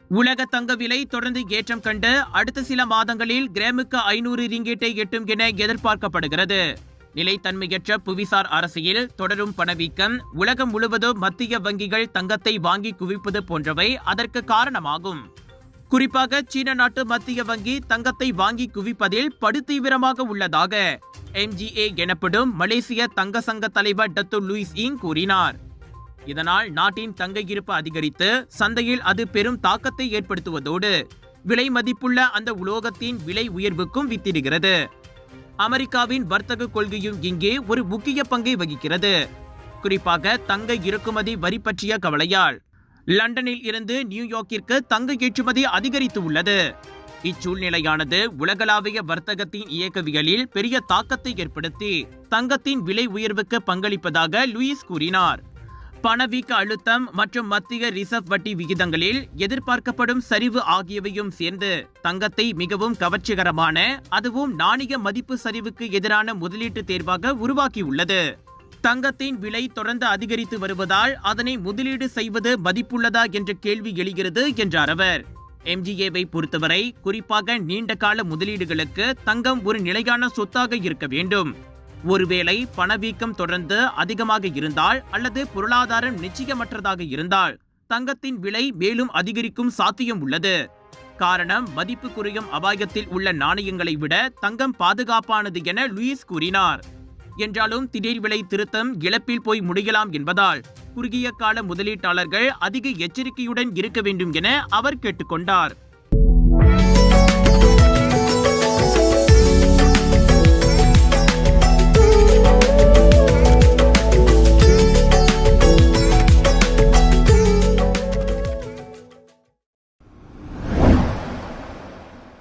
உலக தங்க விலை தொடர்ந்து ஏற்றம் கண்டு அடுத்த சில மாதங்களில் கிராமுக்கு 500 ரிங்கெட்டை எட்டும் என எதிர்பார்க்கப்படுகிறது. நிலைத்தன்மையற்ற புவிசார் அரசியல், தொடரும் பணவீக்கம், உலகம் முழுவதும் மத்திய வங்கிகள் தங்கத்தை வாங்கி குவிப்பது போன்றவை அதற்கு காரணமாகும். குறிப்பாக சீன நாட்டு மத்திய வங்கி தங்கத்தை வாங்கி குவிப்பதில் படுதீவிரமாக உள்ளதாக MGA எனப்படும் மலேசிய தங்க சங்க தலைவர் டத்து லூயிஸ் யிங் கூறினார். இதனால் நாட்டின் தங்க இருப்பு அதிகரித்து சந்தையில் அது பெரும் தாக்கத்தை ஏற்படுத்துவதோடு விலை மதிப்புள்ள அந்த உலோகத்தின் விலை உயர்வுக்கும் வித்திடுகிறது. அமெரிக்காவின் வர்த்தக கொள்கையும் இங்கே ஒரு முக்கிய பங்கை வகிக்கிறது. குறிப்பாக தங்க இறக்குமதி வரி பற்றிய கவலையால் லண்டனில் இருந்து நியூயார்க்கிற்கு தங்க ஏற்றுமதி அதிகரித்து உள்ளது. இச்சூழ்நிலையானது உலகளாவிய வர்த்தகத்தின் இயக்கவியலில் பெரிய தாக்கத்தை ஏற்படுத்தி தங்கத்தின் விலை உயர்வுக்கு பங்களிப்பதாக லூயிஸ் கூறினார். பணவீக்க அழுத்தம் மற்றும் மத்திய ரிசர்வ் வட்டி விகிதங்களில் எதிர்பார்க்கப்படும் சரிவு ஆகியவையும் சேர்ந்து தங்கத்தை மிகவும் கவர்ச்சிகரமான, அதுவும் நாணய மதிப்பு சரிவுக்கு எதிரான முதலீட்டு தேர்வாக உருவாக்கியுள்ளது. தங்கத்தின் விலை தொடர்ந்து அதிகரித்து வருவதால் அதனை முதலீடு செய்வது மதிப்புள்ளதா என்ற கேள்வி எழுகிறது என்றார் அவர். MGA-வை பொறுத்தவரை குறிப்பாக நீண்ட கால முதலீடுகளுக்கு தங்கம் ஒரு நிலையான சொத்தாக இருக்க வேண்டும். ஒருவேளை பணவீக்கம் தொடர்ந்து அதிகமாக இருந்தால் அல்லது பொருளாதாரம் நிச்சயமற்றதாக இருந்தால் தங்கத்தின் விலை மேலும் அதிகரிக்கும் சாத்தியம் உள்ளது. காரணம், மதிப்பு குறையும் அபாயத்தில் உள்ள நாணயங்களை விட தங்கம் பாதுகாப்பானது என லூயிஸ் கூறினார். என்றாலும் திடீர் விலை திருத்தம் இழப்பில் போய் முடியலாம் என்பதால் குறுகிய கால முதலீட்டாளர்கள் அதிக எச்சரிக்கையுடன் இருக்க வேண்டும் என அவர் கேட்டுக்கொண்டார்.